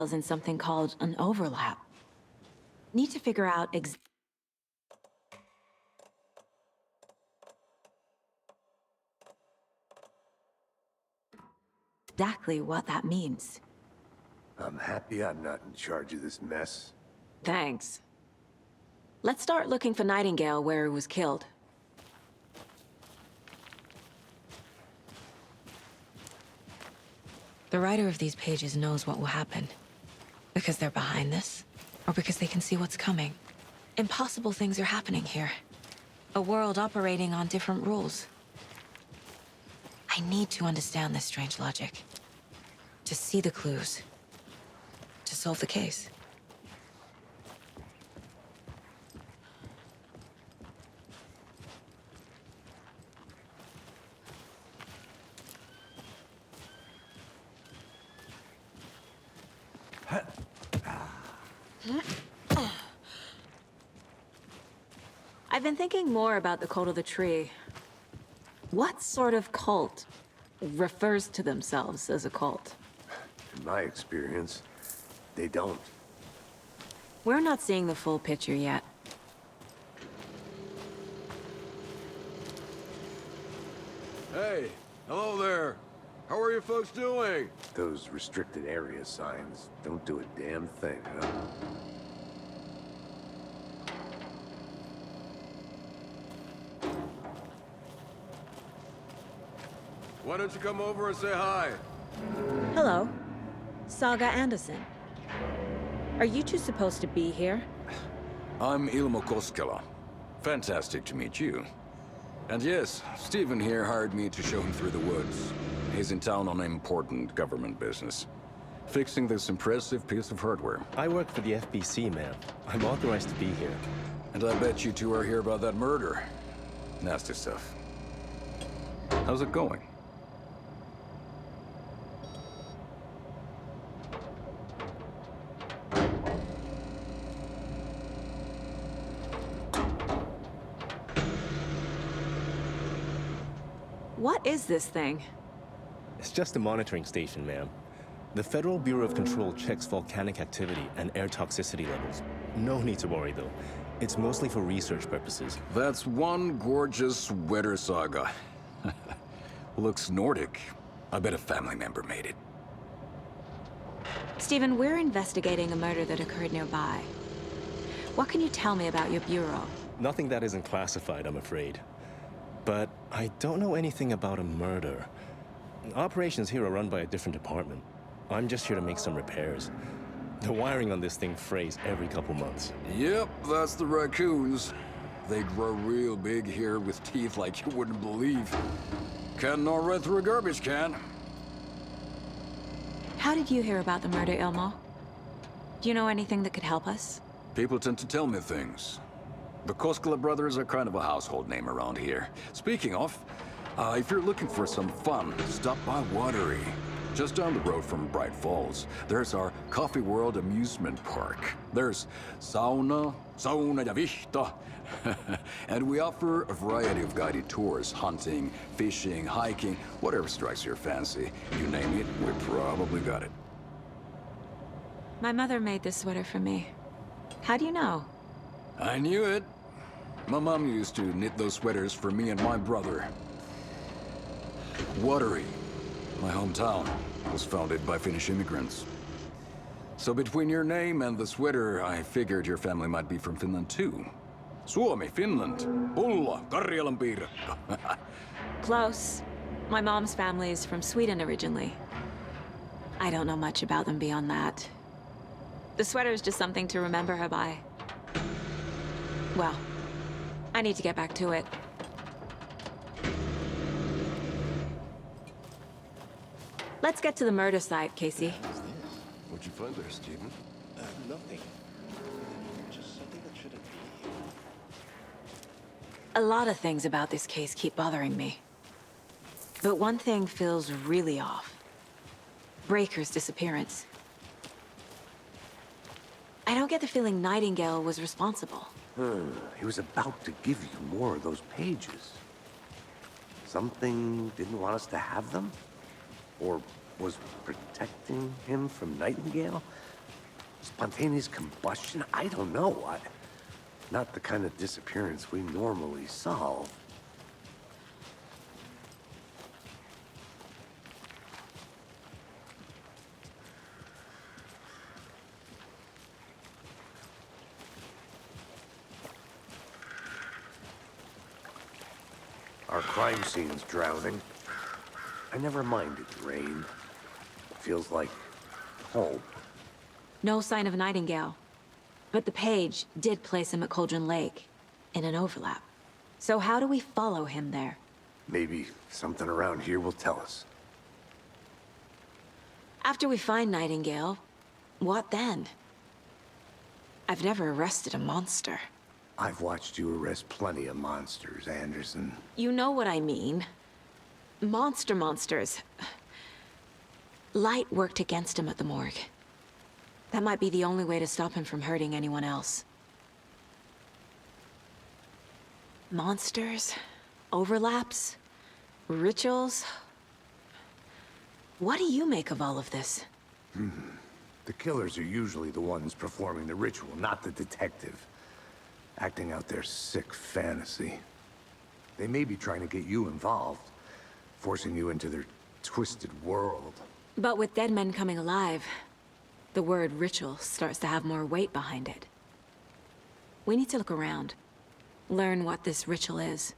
in something called an overlap. Need to figure out exactly what that means. I'm happy I'm not in charge of this mess. Thanks. Let's start looking for Nightingale where he was killed. The writer of these pages knows what will happen. Because they're behind this, or because they can see what's coming. Impossible things are happening here. A world operating on different rules. I need to understand this strange logic. To see the clues. To solve the case. I've been thinking more about the cult of the tree. What sort of cult refers to themselves as a cult? In my experience, they don't. We're not seeing the full picture yet. Hey, hello there. How are you folks doing? Those restricted area signs don't do a damn thing, huh? Why don't you come over and say hi? Hello. Saga Anderson. Are you two supposed to be here? I'm Ilmo Koskela. Fantastic to meet you. And yes, Stephen here hired me to show him through the woods. He's in town on important government business. Fixing this impressive piece of hardware. I work for the FBC, ma'am. I'm authorized to be here. And I bet you two are here about that murder. Nasty stuff. How's it going? What is this thing? It's just a monitoring station, ma'am. The Federal Bureau of Control checks volcanic activity and air toxicity levels. No need to worry, though. It's mostly for research purposes. That's one gorgeous weather saga. Looks Nordic. I bet a family member made it. Stephen, we're investigating a murder that occurred nearby. What can you tell me about your bureau? Nothing that isn't classified, I'm afraid. But I don't know anything about a murder. Operations here are run by a different department. I'm just here to make some repairs. The wiring on this thing frays every couple months. Yep, that's the raccoons. They grow real big here with teeth like you wouldn't believe. Can't gnaw right through a garbage can. How did you hear about the murder, Ilmo? Do you know anything that could help us? People tend to tell me things. The Koskela brothers are kind of a household name around here. Speaking of, if you're looking for some fun, stop by Watery. Just down the road from Bright Falls, there's our Coffee World amusement park. There's sauna ja vihta. And we offer a variety of guided tours, hunting, fishing, hiking, whatever strikes your fancy. You name it, we probably got it. My mother made this sweater for me. How do you know? I knew it. My mom used to knit those sweaters for me and my brother. Watery, my hometown, was founded by Finnish immigrants. So between your name and the sweater, I figured your family might be from Finland too. Suomi, Finland, Pulla, Karjalan piirakka. Close. My mom's family is from Sweden originally. I don't know much about them beyond that. The sweater is just something to remember her by. Well, I need to get back to it. Let's get to the murder site, Casey. What'd you find there, Stephen? Nothing. Just something that shouldn't be. A lot of things about this case keep bothering me. But one thing feels really off. Breaker's disappearance. I don't get the feeling Nightingale was responsible. He was about to give you more of those pages. Something didn't want us to have them? Or was protecting him from Nightingale? Spontaneous combustion? I don't know. Not the kind of disappearance we normally solve. Our crime scene's drowning. I never minded rain. Feels like home. No sign of Nightingale. But the page did place him at Cauldron Lake, in an overlap. So how do we follow him there? Maybe something around here will tell us. After we find Nightingale, what then? I've never arrested a monster. I've watched you arrest plenty of monsters, Anderson. You know what I mean. Monsters. Light worked against him at the morgue. That might be the only way to stop him from hurting anyone else. Monsters? Overlaps? Rituals? What do you make of all of this? The killers are usually the ones performing the ritual, not the detective. Acting out their sick fantasy. They may be trying to get you involved, forcing you into their twisted world. But with dead men coming alive, the word ritual starts to have more weight behind it. We need to look around. Learn what this ritual is.